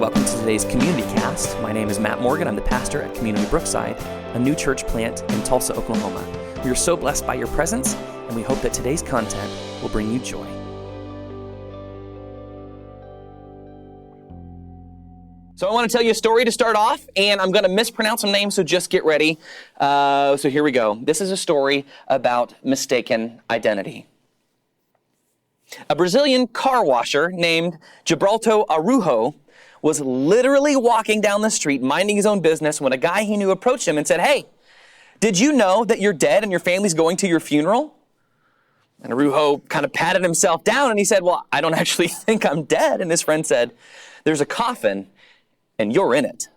welcome to today's Community Cast. My name is Matt Morgan. I'm the pastor at Community Brookside, a new church plant in Tulsa, Oklahoma. We are so blessed by your presence, and we hope that today's content will bring you joy. So I want to tell you a story to start off, and I'm going to mispronounce some names, so just get ready. So here we go. This is a story about mistaken identity. A Brazilian car washer named Gilberto Arujo was literally walking down the street, minding his own business, when a guy he knew approached him and said, "Hey, did you know that you're dead and your family's going to your funeral?" And Arujo kind of patted himself down and he said, "Well, I don't actually think I'm dead." And his friend said, "There's a coffin and you're in it."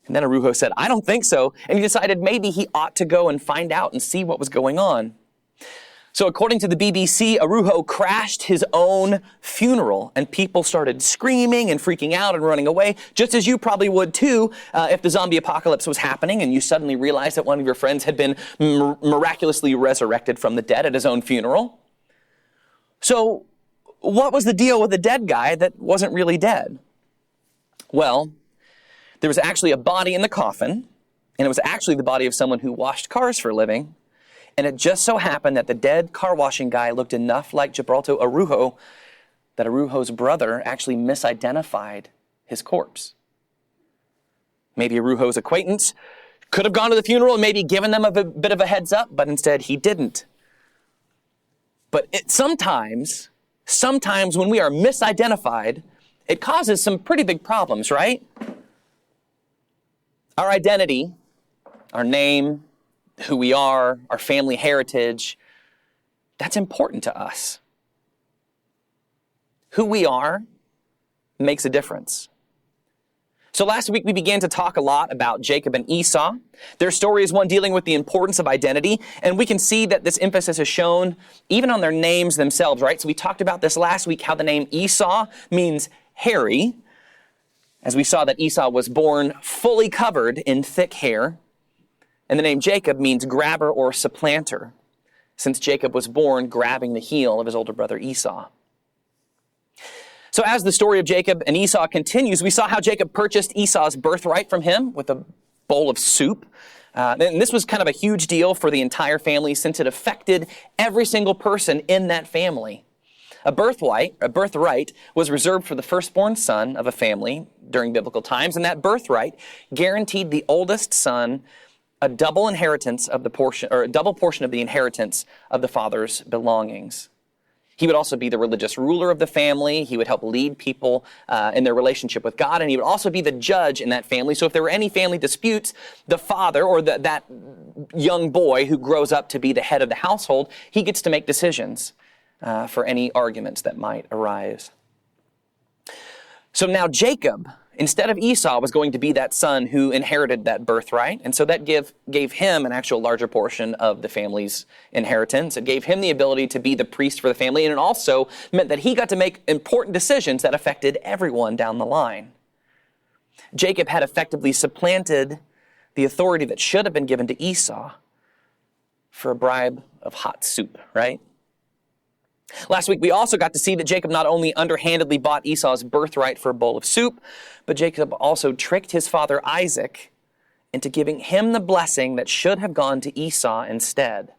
And then Arujo said, "I don't think so." And he decided maybe he ought to go and find out and see what was going on. So according to the BBC, Arujo crashed his own funeral, and people started screaming and freaking out and running away, just as you probably would too if the zombie apocalypse was happening and you suddenly realized that one of your friends had been miraculously resurrected from the dead at his own funeral. So what was the deal with the dead guy that wasn't really dead? Well, there was actually a body in the coffin, and it was actually the body of someone who washed cars for a living. And it just so happened that the dead car washing guy looked enough like Gilberto Arujo that Arujo's brother actually misidentified his corpse. Maybe Arujo's acquaintance could have gone to the funeral and maybe given them a bit of a heads up, but instead he didn't. But sometimes when we are misidentified, it causes some pretty big problems, right? Our identity, our name, who we are, our family heritage, that's important to us. Who we are makes a difference. So last week we began to talk a lot about Jacob and Esau. Their story is one dealing with the importance of identity, and we can see that this emphasis is shown even on their names themselves, right? So we talked about this last week, how the name Esau means hairy, as we saw that Esau was born fully covered in thick hair. And the name Jacob means grabber or supplanter, since Jacob was born grabbing the heel of his older brother Esau. So as the story of Jacob and Esau continues, we saw how Jacob purchased Esau's birthright from him with a bowl of soup. And this was kind of a huge deal for the entire family, since it affected every single person in that family. A birthright was reserved for the firstborn son of a family during biblical times, and that birthright guaranteed the oldest son a double inheritance of the portion, or a double portion of the inheritance of the father's belongings. He would also be the religious ruler of the family. He would help lead people in their relationship with God, and he would also be the judge in that family. So if there were any family disputes, the father, or that young boy who grows up to be the head of the household, he gets to make decisions for any arguments that might arise. So now Jacob, instead of Esau, was going to be that son who inherited that birthright. And so that gave him an actual larger portion of the family's inheritance. It gave him the ability to be the priest for the family. And it also meant that he got to make important decisions that affected everyone down the line. Jacob had effectively supplanted the authority that should have been given to Esau for a bribe of hot soup, right? Last week, we also got to see that Jacob not only underhandedly bought Esau's birthright for a bowl of soup, but Jacob also tricked his father Isaac into giving him the blessing that should have gone to Esau instead.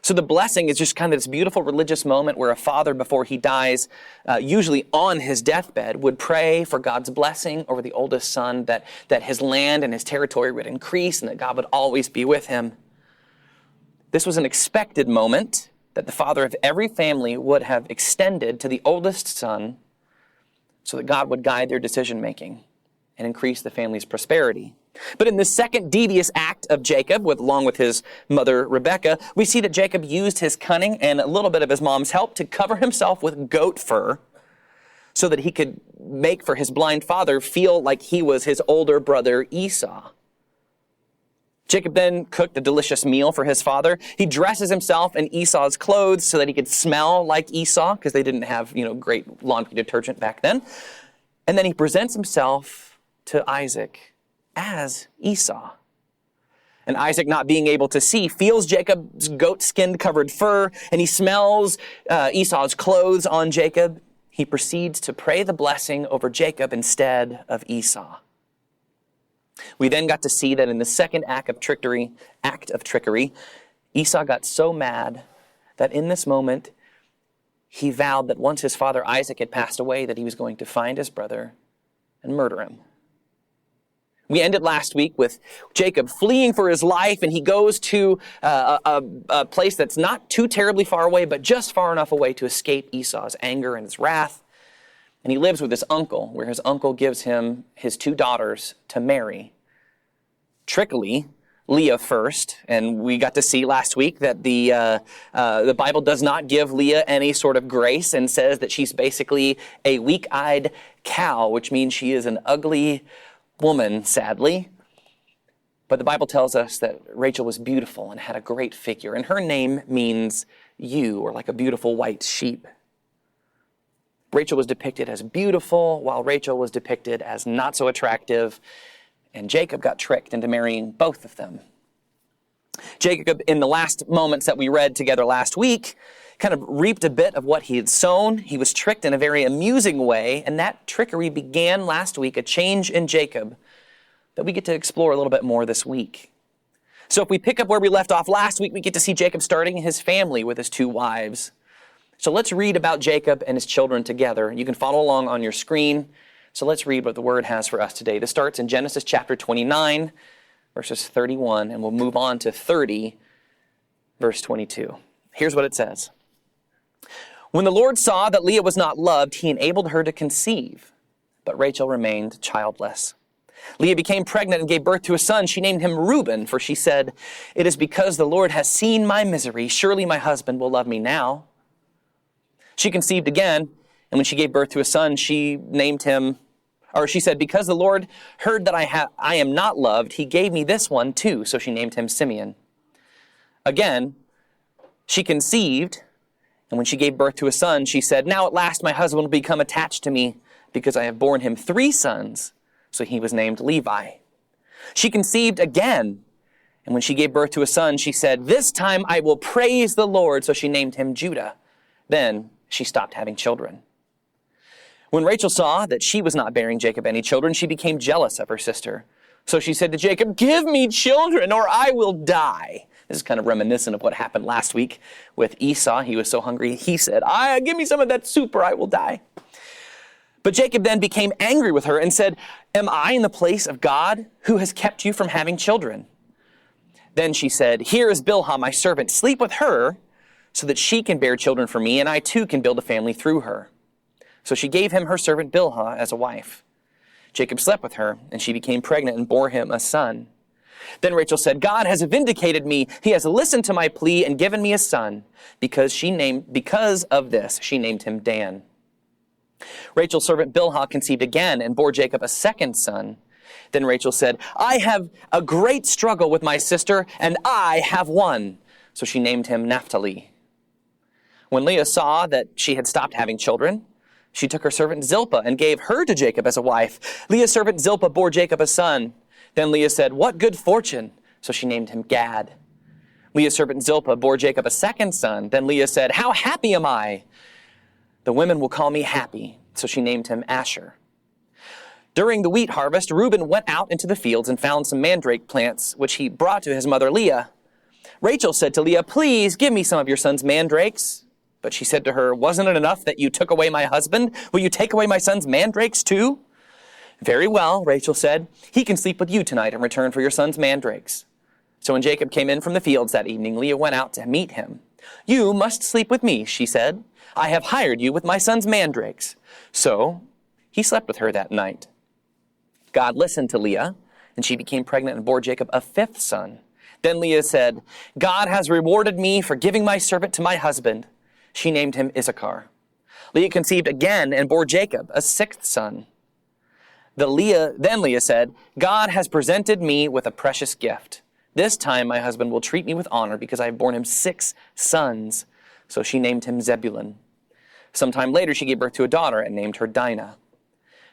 So the blessing is just kind of this beautiful religious moment where a father, before he dies, usually on his deathbed, would pray for God's blessing over the oldest son, that his land and his territory would increase and that God would always be with him. This was an expected moment that the father of every family would have extended to the oldest son so that God would guide their decision-making and increase the family's prosperity. But in the second devious act of Jacob, along with his mother Rebekah, we see that Jacob used his cunning and a little bit of his mom's help to cover himself with goat fur so that he could make for his blind father feel like he was his older brother Esau. Jacob then cooked a delicious meal for his father. He dresses himself in Esau's clothes so that he could smell like Esau, because they didn't have, great laundry detergent back then. And then he presents himself to Isaac as Esau. And Isaac, not being able to see, feels Jacob's goat-skin covered fur, and he smells Esau's clothes on Jacob. he proceeds to pray the blessing over Jacob instead of Esau. We then got to see that in the second act of trickery, Esau got so mad that in this moment, he vowed that once his father Isaac had passed away, that he was going to find his brother and murder him. We ended last week with Jacob fleeing for his life, and he goes to a place that's not too terribly far away, but just far enough away to escape Esau's anger and his wrath. And he lives with his uncle, where his uncle gives him his 2 daughters to marry. Trickily, Leah first, and we got to see last week that the Bible does not give Leah any sort of grace and says that she's basically a weak-eyed cow, which means she is an ugly woman, sadly. But the Bible tells us that Rachel was beautiful and had a great figure, and her name means ewe, or like a beautiful white sheep. Rachel was depicted as beautiful, while Rachel was depicted as not so attractive, and Jacob got tricked into marrying both of them. Jacob, in the last moments that we read together last week, kind of reaped a bit of what he had sown. He was tricked in a very amusing way, and that trickery began last week, a change in Jacob that we get to explore a little bit more this week. So if we pick up where we left off last week, we get to see Jacob starting his family with his 2 wives. So let's read about Jacob and his children together. You can follow along on your screen. So let's read what the Word has for us today. This starts in Genesis chapter 29, verses 31, and we'll move on to 30, verse 22. Here's what it says. When the Lord saw that Leah was not loved, he enabled her to conceive, but Rachel remained childless. Leah became pregnant and gave birth to a son. She named him Reuben, for she said, "It is because the Lord has seen my misery. Surely my husband will love me now." She conceived again, and when she gave birth to a son, she said, "Because the Lord heard that I am not loved, he gave me this one too." So she named him Simeon. Again, she conceived, and when she gave birth to a son, she said, "Now at last my husband will become attached to me, because I have borne him 3 sons." So he was named Levi. She conceived again, and when she gave birth to a son, she said, "This time I will praise the Lord." So she named him Judah. Then she stopped having children. When Rachel saw that she was not bearing Jacob any children, she became jealous of her sister. So she said to Jacob, "Give me children or I will die." This is kind of reminiscent of what happened last week with Esau. He was so hungry, he said, "Give me some of that soup or I will die." But Jacob then became angry with her and said, "Am I in the place of God who has kept you from having children?" Then she said, "Here is Bilhah, my servant. Sleep with her so that she can bear children for me, and I too can build a family through her." So she gave him her servant Bilhah as a wife. Jacob slept with her, and she became pregnant and bore him a son. Then Rachel said, "God has vindicated me. He has listened to my plea and given me a son." Because of this, she named him Dan. Rachel's servant Bilhah conceived again and bore Jacob a second son. Then Rachel said, "I have a great struggle with my sister, and I have won." So she named him Naphtali. When Leah saw that she had stopped having children, she took her servant Zilpah and gave her to Jacob as a wife. Leah's servant Zilpah bore Jacob a son. Then Leah said, "What good fortune!" So she named him Gad. Leah's servant Zilpah bore Jacob a second son. Then Leah said, "How happy am I! The women will call me happy." So she named him Asher. During the wheat harvest, Reuben went out into the fields and found some mandrake plants, which he brought to his mother Leah. Rachel said to Leah, "Please give me some of your son's mandrakes." But she said to her, "Wasn't it enough that you took away my husband? Will you take away my son's mandrakes too?" "Very well," Rachel said. "He can sleep with you tonight in return for your son's mandrakes." So when Jacob came in from the fields that evening, Leah went out to meet him. "You must sleep with me," she said. "I have hired you with my son's mandrakes." So he slept with her that night. God listened to Leah, and she became pregnant and bore Jacob a 5th son. Then Leah said, "God has rewarded me for giving my servant to my husband." She named him Issachar. Leah conceived again and bore Jacob a 6th son. Then Leah said, "God has presented me with a precious gift. This time my husband will treat me with honor because I have borne him 6 sons. So she named him Zebulun. Sometime later she gave birth to a daughter and named her Dinah.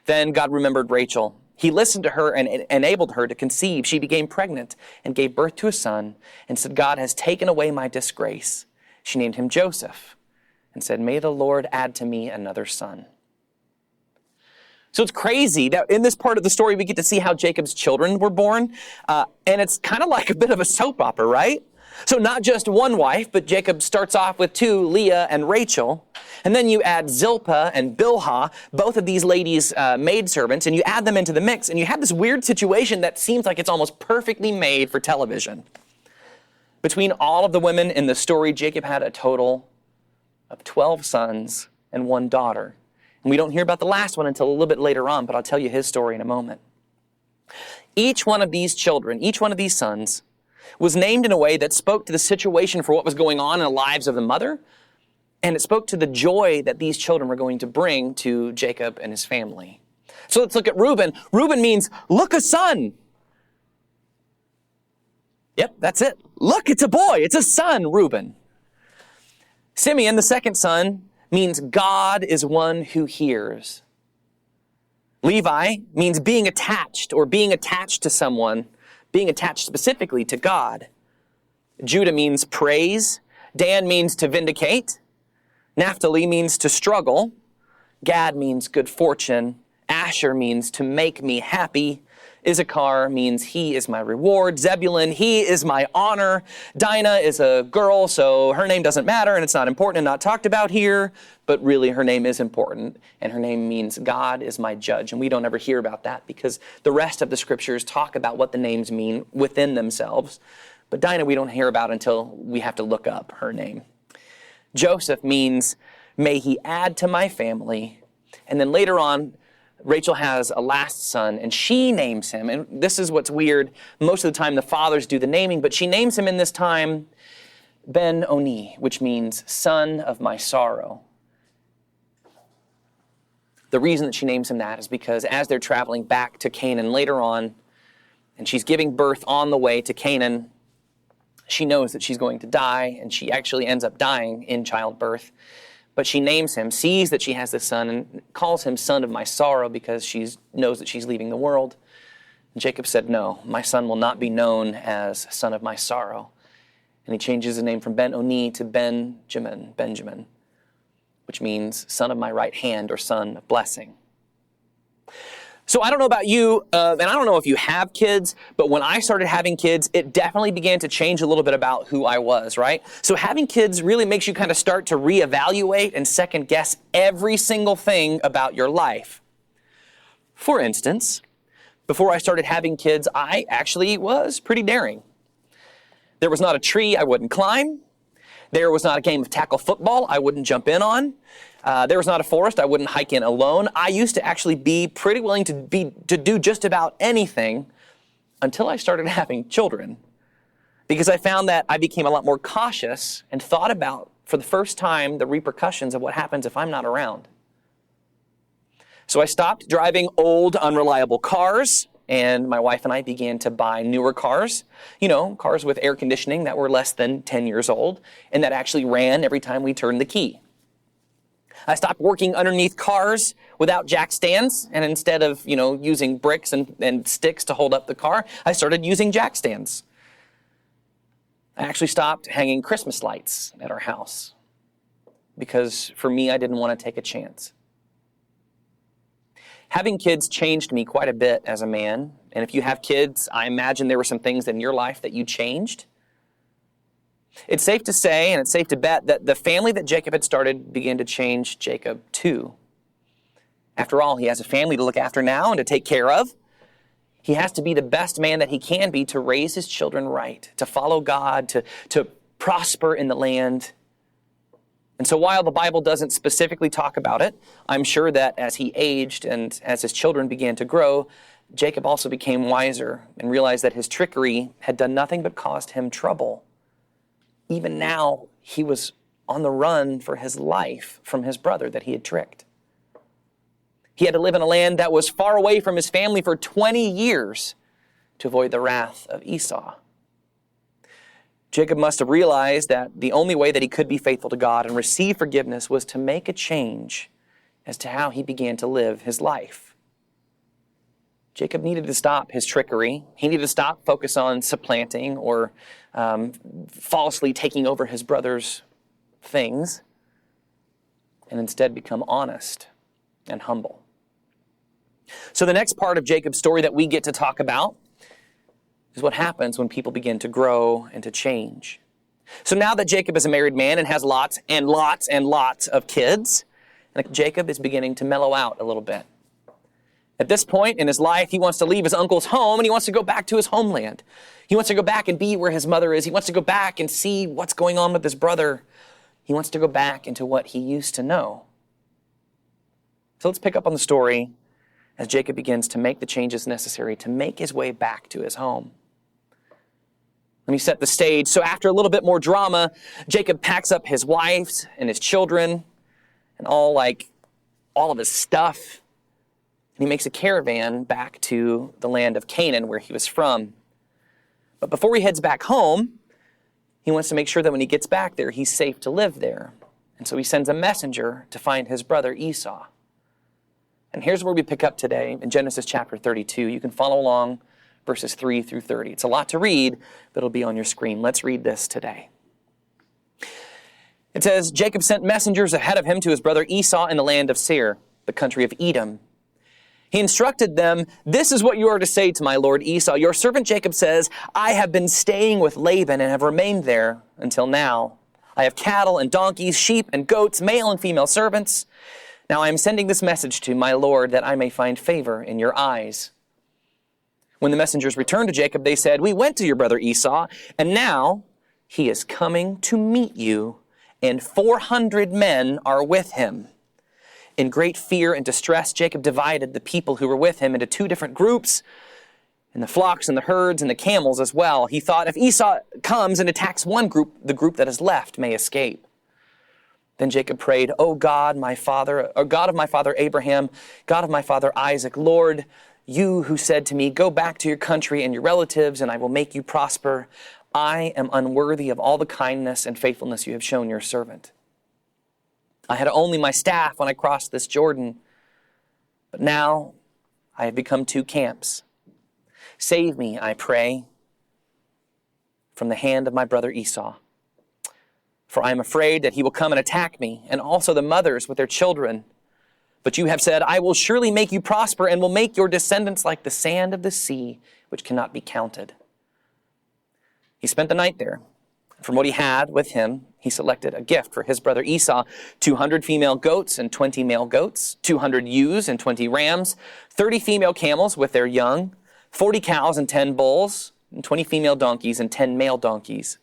Then God remembered Rachel. He listened to her and enabled her to conceive. She became pregnant and gave birth to a son and said, "God has taken away my disgrace." She named him Joseph and said, "May the Lord add to me another son." So it's crazy that in this part of the story, we get to see how Jacob's children were born. And it's kind of like a bit of a soap opera, right? So not just one wife, but Jacob starts off with two, Leah and Rachel. And then you add Zilpah and Bilhah, both of these ladies' maidservants, and you add them into the mix, and you have this weird situation that seems like it's almost perfectly made for television. Between all of the women in the story, Jacob had a total of 12 sons and one daughter. And we don't hear about the last one until a little bit later on, but I'll tell you his story in a moment. Each one of these children, each one of these sons, was named in a way that spoke to the situation for what was going on in the lives of the mother, and it spoke to the joy that these children were going to bring to Jacob and his family. So let's look at Reuben. Reuben means, look, a son. Yep, that's it. Look, it's a boy. It's a son, Reuben. Simeon, the second son, means God is one who hears. Levi means being attached or being attached to someone, being attached specifically to God. Judah means praise. Dan means to vindicate. Naphtali means to struggle. Gad means good fortune. Asher means to make me happy. Issachar means he is my reward. Zebulun, he is my honor. Dinah is a girl, so her name doesn't matter and it's not important and not talked about here, but really her name is important, and her name means God is my judge. And we don't ever hear about that because the rest of the scriptures talk about what the names mean within themselves. But Dinah we don't hear about until we have to look up her name. Joseph means, may he add to my family. And then later on, Rachel has a last son, and she names him. And this is what's weird. Most of the time, the fathers do the naming, but she names him in this time Ben-Oni, which means son of my sorrow. The reason that she names him that is because as they're traveling back to Canaan later on, and she's giving birth on the way to Canaan, she knows that she's going to die, and she actually ends up dying in childbirth. But she names him, sees that she has this son, and calls him son of my sorrow because she knows that she's leaving the world. And Jacob said, no, my son will not be known as son of my sorrow. And he changes his name from Ben-Oni to Benjamin, which means son of my right hand or son of blessing. So I don't know about you, and I don't know if you have kids, but when I started having kids, it definitely began to change a little bit about who I was, right? So having kids really makes you kind of start to reevaluate and second guess every single thing about your life. For instance, before I started having kids, I actually was pretty daring. There was not a tree I wouldn't climb. There was not a game of tackle football I wouldn't jump in on. There was not a forest I wouldn't hike in alone. I used to actually be pretty willing to do just about anything until I started having children. Because I found that I became a lot more cautious and thought about, for the first time, the repercussions of what happens if I'm not around. So I stopped driving old, unreliable cars, and my wife and I began to buy newer cars. You know, cars with air conditioning that were less than 10 years old, and that actually ran every time we turned the key. I stopped working underneath cars without jack stands, and instead of, using bricks and sticks to hold up the car, I started using jack stands. I actually stopped hanging Christmas lights at our house because for me, I didn't want to take a chance. Having kids changed me quite a bit as a man, and if you have kids, I imagine there were some things in your life that you changed. It's safe to say, and it's safe to bet, that the family that Jacob had started began to change Jacob too. After all, he has a family to look after now and to take care of. He has to be the best man that he can be to raise his children right, to follow God, to prosper in the land. And so while the Bible doesn't specifically talk about it, I'm sure that as he aged and as his children began to grow, Jacob also became wiser and realized that his trickery had done nothing but caused him trouble. Even now, he was on the run for his life from his brother that he had tricked. He had to live in a land that was far away from his family for 20 years to avoid the wrath of Esau. Jacob must have realized that the only way that he could be faithful to God and receive forgiveness was to make a change as to how he began to live his life. Jacob needed to stop his trickery. He needed to stop focus on supplanting or falsely taking over his brother's things and instead become honest and humble. So the next part of Jacob's story that we get to talk about is what happens when people begin to grow and to change. So now that Jacob is a married man and has lots and lots and lots of kids, Jacob is beginning to mellow out a little bit. At this point in his life, he wants to leave his uncle's home and he wants to go back to his homeland. He wants to go back and be where his mother is. He wants to go back and see what's going on with his brother. He wants to go back into what he used to know. So let's pick up on the story as Jacob begins to make the changes necessary to make his way back to his home. Let me set the stage. So after a little bit more drama, Jacob packs up his wives and his children and all of his stuff. And he makes a caravan back to the land of Canaan where he was from. But before he heads back home, he wants to make sure that when he gets back there, he's safe to live there. And so he sends a messenger to find his brother Esau. And here's where we pick up today in Genesis chapter 32. You can follow along verses 3 through 30. It's a lot to read, but it'll be on your screen. Let's read this today. It says, Jacob sent messengers ahead of him to his brother Esau in the land of Seir, the country of Edom. He instructed them, "This is what you are to say to my lord Esau. Your servant Jacob says, I have been staying with Laban and have remained there until now. I have cattle and donkeys, sheep and goats, male and female servants. Now I am sending this message to my lord that I may find favor in your eyes." When the messengers returned to Jacob, they said, "We went to your brother Esau, and now he is coming to meet you, and 400 men are with him." In great fear and distress, Jacob divided the people who were with him into 2 different groups, and the flocks and the herds and the camels as well. He thought, if Esau comes and attacks one group, the group that is left may escape. Then Jacob prayed, "O God, my father, O God of my father Abraham, God of my father Isaac, Lord, you who said to me, 'Go back to your country and your relatives, and I will make you prosper,' I am unworthy of all the kindness and faithfulness you have shown your servant. I had only my staff when I crossed this Jordan, but now I have become 2 camps. Save me, I pray, from the hand of my brother Esau. For I am afraid that he will come and attack me, and also the mothers with their children. But you have said, I will surely make you prosper and will make your descendants like the sand of the sea, which cannot be counted." He spent the night there. From what he had with him, he selected a gift for his brother Esau, 200 female goats and 20 male goats, 200 ewes and 20 rams, 30 female camels with their young, 40 cows and 10 bulls, and 20 female donkeys and 10 male donkeys.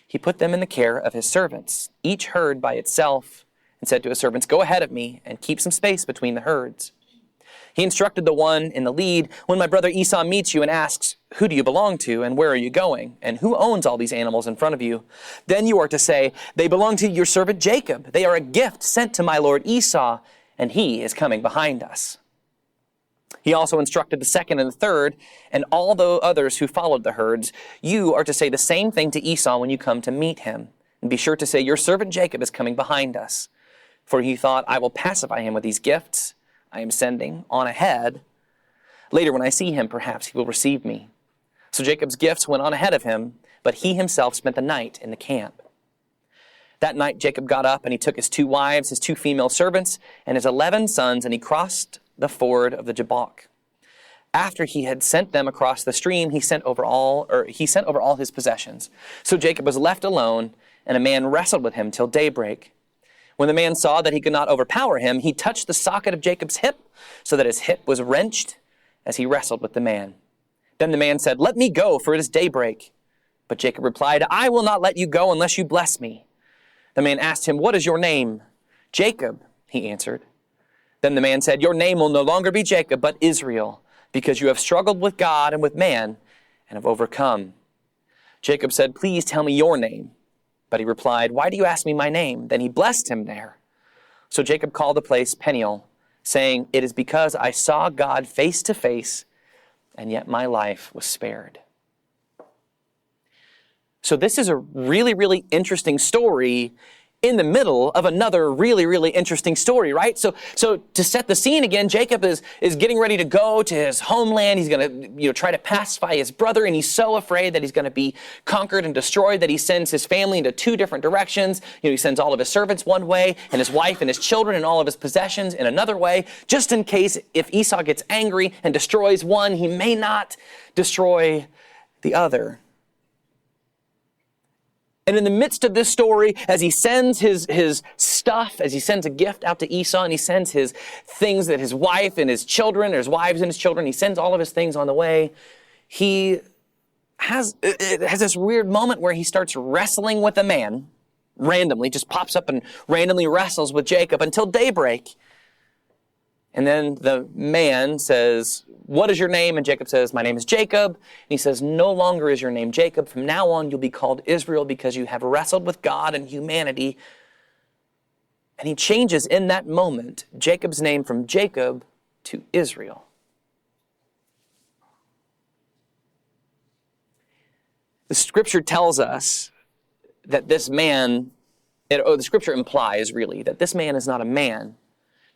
He put them in the care of his servants, each herd by itself, and said to his servants, "Go ahead of me and keep some space between the herds." He instructed the one in the lead, "When my brother Esau meets you and asks, 'Who do you belong to and where are you going? And who owns all these animals in front of you?' Then you are to say, 'They belong to your servant Jacob. They are a gift sent to my lord Esau, and he is coming behind us.'" He also instructed the second and the third, and all the others who followed the herds, "You are to say the same thing to Esau when you come to meet him. And be sure to say, 'Your servant Jacob is coming behind us.' For he thought, I will pacify him with these gifts I am sending on ahead. Later, when I see him, perhaps he will receive me." So Jacob's gifts went on ahead of him, but he himself spent the night in the camp. That night, Jacob got up and he took his 2 wives, his 2 female servants, and his 11 sons, and he crossed the ford of the Jabbok. After he had sent them across the stream, he sent over all his possessions. So Jacob was left alone, and a man wrestled with him till daybreak. When the man saw that he could not overpower him, he touched the socket of Jacob's hip, so that his hip was wrenched as he wrestled with the man. Then the man said, "Let me go, for it is daybreak." But Jacob replied, "I will not let you go unless you bless me." The man asked him, "What is your name?" "Jacob," he answered. Then the man said, "Your name will no longer be Jacob, but Israel, because you have struggled with God and with man and have overcome." Jacob said, "Please tell me your name." But he replied, "Why do you ask me my name?" Then he blessed him there. So Jacob called the place Peniel, saying, "It is because I saw God face to face, and yet my life was spared." So this is a really, really interesting story in the middle of another really, really interesting story, right? So to set the scene again, Jacob is getting ready to go to his homeland. He's going to, try to pacify his brother, and he's so afraid that he's going to be conquered and destroyed that he sends his family into two different directions. He sends all of his servants one way, and his wife and his children and all of his possessions in another way, just in case if Esau gets angry and destroys one, he may not destroy the other. And in the midst of this story, as he sends his stuff, as he sends a gift out to Esau, and he sends his things that his wife and his children, or his wives and his children, he sends all of his things on the way, he has this weird moment where he starts wrestling with a man, randomly, just pops up and randomly wrestles with Jacob until daybreak. And then the man says, "What is your name?" And Jacob says, "My name is Jacob." And he says, "No longer is your name Jacob. From now on, you'll be called Israel because you have wrestled with God and humanity." And he changes in that moment Jacob's name from Jacob to Israel. The scripture tells us that this man, the scripture implies really that this man is not a man.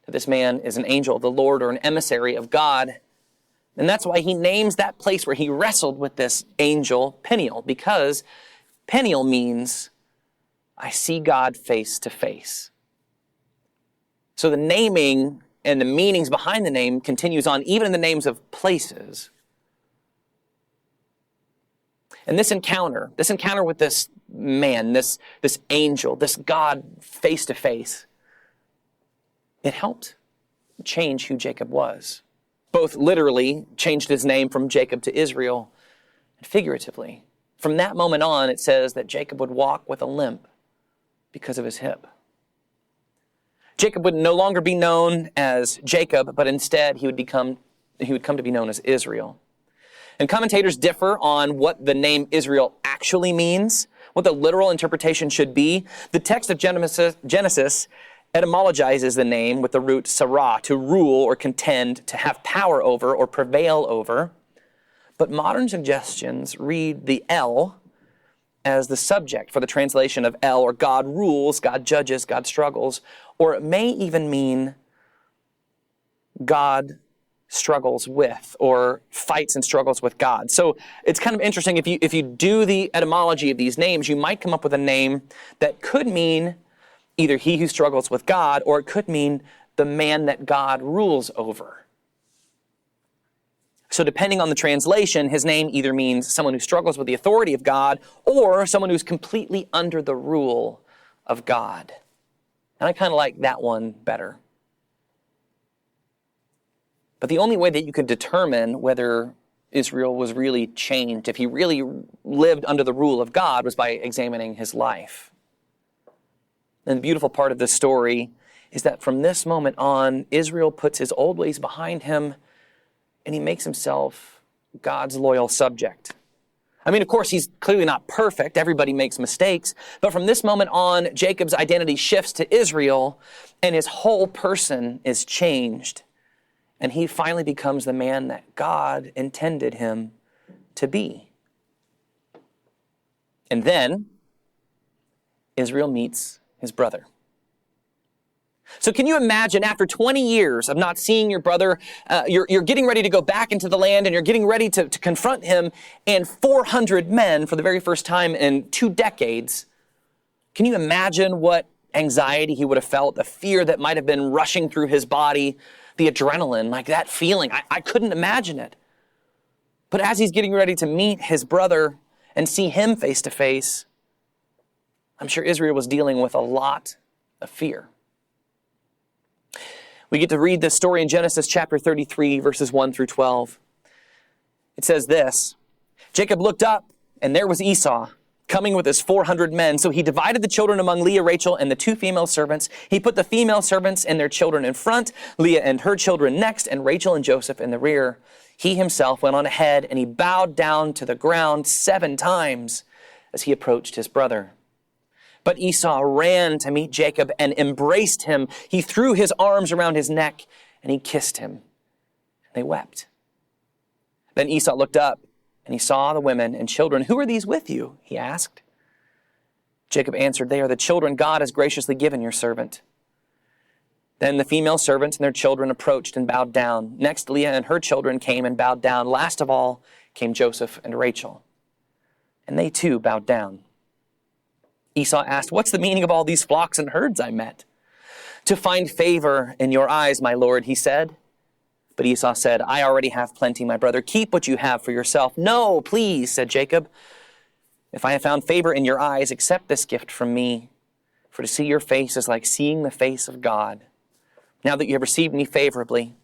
This man is an angel of the Lord or an emissary of God. And that's why he names that place where he wrestled with this angel Peniel, because Peniel means I see God face to face. So the naming and the meanings behind the name continues on, even in the names of places. And this encounter with this man, this angel, this God face to face, it helped change who Jacob was. Both literally changed his name from Jacob to Israel, and figuratively. From that moment on, it says that Jacob would walk with a limp because of his hip. Jacob would no longer be known as Jacob, but instead he would come to be known as Israel. And commentators differ on what the name Israel actually means, what the literal interpretation should be. The text of Genesis etymologizes the name with the root sarah, to rule or contend, to have power over or prevail over. But modern suggestions read the El as the subject for the translation of El, or God rules, God judges, God struggles, or it may even mean God struggles with or fights and struggles with God. So it's kind of interesting. If you do the etymology of these names, you might come up with a name that could mean either he who struggles with God, or it could mean the man that God rules over. So depending on the translation, his name either means someone who struggles with the authority of God, or someone who's completely under the rule of God. And I kind of like that one better. But the only way that you could determine whether Israel was really changed, if he really lived under the rule of God, was by examining his life. And the beautiful part of this story is that from this moment on, Israel puts his old ways behind him, and he makes himself God's loyal subject. I mean, of course, he's clearly not perfect. Everybody makes mistakes. But from this moment on, Jacob's identity shifts to Israel, and his whole person is changed. And he finally becomes the man that God intended him to be. And then Israel meets his brother. So can you imagine, after 20 years of not seeing your brother, you're getting ready to go back into the land, and you're getting ready to confront him, and 400 men for the very first time in 2 decades. Can you imagine what anxiety he would have felt, the fear that might have been rushing through his body, the adrenaline, like that feeling? I couldn't imagine it. But as he's getting ready to meet his brother and see him face to face, I'm sure Israel was dealing with a lot of fear. We get to read this story in Genesis chapter 33, verses 1 through 12. It says this: Jacob looked up, and there was Esau, coming with his 400 men. So he divided the children among Leah, Rachel, and the 2 female servants. He put the female servants and their children in front, Leah and her children next, and Rachel and Joseph in the rear. He himself went on ahead, and he bowed down to the ground 7 times as he approached his brother. But Esau ran to meet Jacob and embraced him. He threw his arms around his neck, and he kissed him. They wept. Then Esau looked up, and he saw the women and children. "Who are these with you?" he asked. Jacob answered, "They are the children God has graciously given your servant." Then the female servants and their children approached and bowed down. Next, Leah and her children came and bowed down. Last of all came Joseph and Rachel, and they too bowed down. Esau asked, "What's the meaning of all these flocks and herds I met?" "To find favor in your eyes, my lord," he said. But Esau said, "I already have plenty, my brother. Keep what you have for yourself." "No, please," said Jacob. "If I have found favor in your eyes, accept this gift from me. For to see your face is like seeing the face of God. Now that you have received me favorably,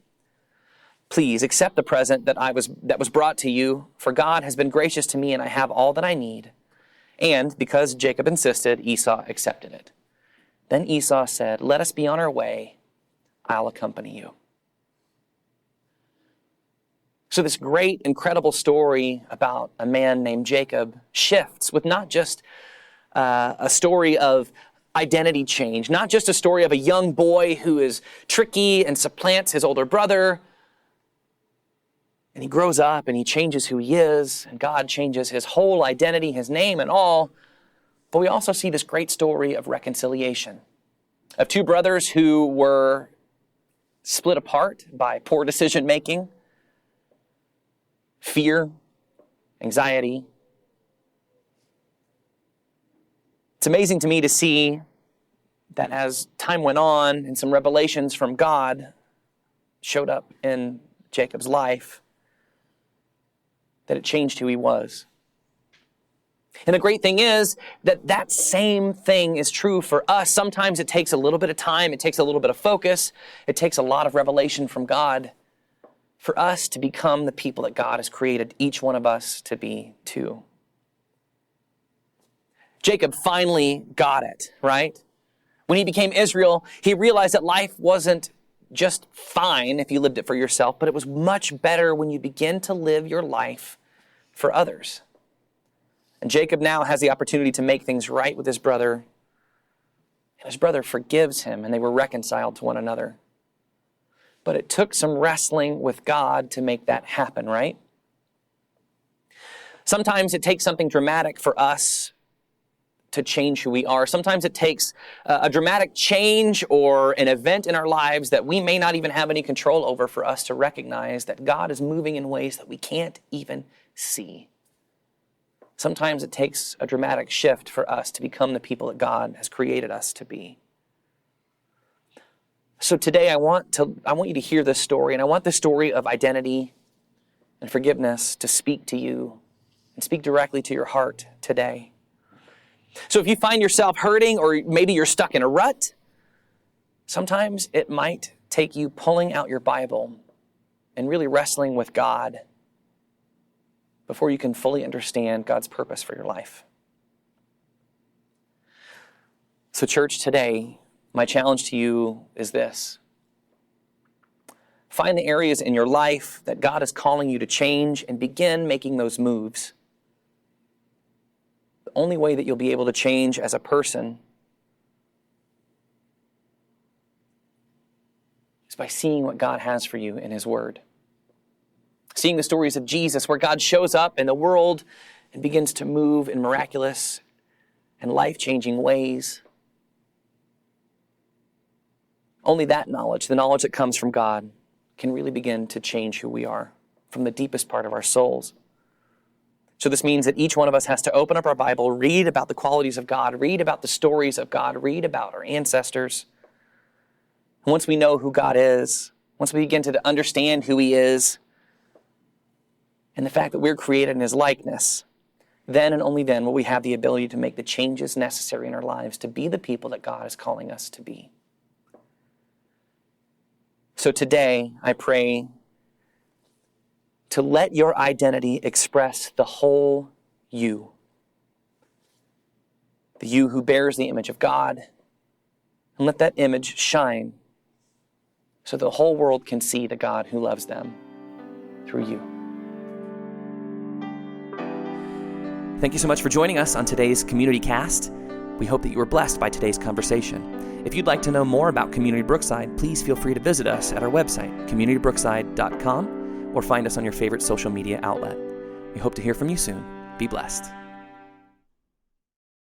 please accept the present that was brought to you. For God has been gracious to me, and I have all that I need." And because Jacob insisted, Esau accepted it. Then Esau said, "Let us be on our way. I'll accompany you." So this great, incredible story about a man named Jacob shifts with not just a story of identity change, not just a story of a young boy who is tricky and supplants his older brother, and he grows up and he changes who he is, and God changes his whole identity, his name and all. But we also see this great story of reconciliation, of two brothers who were split apart by poor decision-making, fear, anxiety. It's amazing to me to see that as time went on and some revelations from God showed up in Jacob's life, that it changed who he was. And the great thing is that that same thing is true for us. Sometimes it takes a little bit of time, it takes a little bit of focus, it takes a lot of revelation from God for us to become the people that God has created each one of us to be too. Jacob finally got it, right? When he became Israel, he realized that life wasn't just fine if you lived it for yourself, but it was much better when you begin to live your life for others. And Jacob now has the opportunity to make things right with his brother. And his brother forgives him, and they were reconciled to one another. But it took some wrestling with God to make that happen, right? Sometimes it takes something dramatic for us to change who we are. Sometimes it takes a dramatic change or an event in our lives that we may not even have any control over for us to recognize that God is moving in ways that we can't even see. Sometimes it takes a dramatic shift for us to become the people that God has created us to be. So today I want you to hear this story, and I want this story of identity and forgiveness to speak to you and speak directly to your heart today. So if you find yourself hurting, or maybe you're stuck in a rut, sometimes it might take you pulling out your Bible and really wrestling with God before you can fully understand God's purpose for your life. So church, today, my challenge to you is this. Find the areas in your life that God is calling you to change and begin making those moves. The only way that you'll be able to change as a person is by seeing what God has for you in His Word. Seeing the stories of Jesus where God shows up in the world and begins to move in miraculous and life-changing ways. Only that knowledge, the knowledge that comes from God, can really begin to change who we are from the deepest part of our souls. So this means that each one of us has to open up our Bible, read about the qualities of God, read about the stories of God, read about our ancestors. And once we know who God is, once we begin to understand who He is, and the fact that we're created in His likeness, then and only then will we have the ability to make the changes necessary in our lives to be the people that God is calling us to be. So today, I pray to let your identity express the whole you. The you who bears the image of God. And let that image shine so the whole world can see the God who loves them through you. Thank you so much for joining us on today's Community Cast. We hope that you were blessed by today's conversation. If you'd like to know more about Community Brookside, please feel free to visit us at our website, communitybrookside.com, or find us on your favorite social media outlet. We hope to hear from you soon. Be blessed.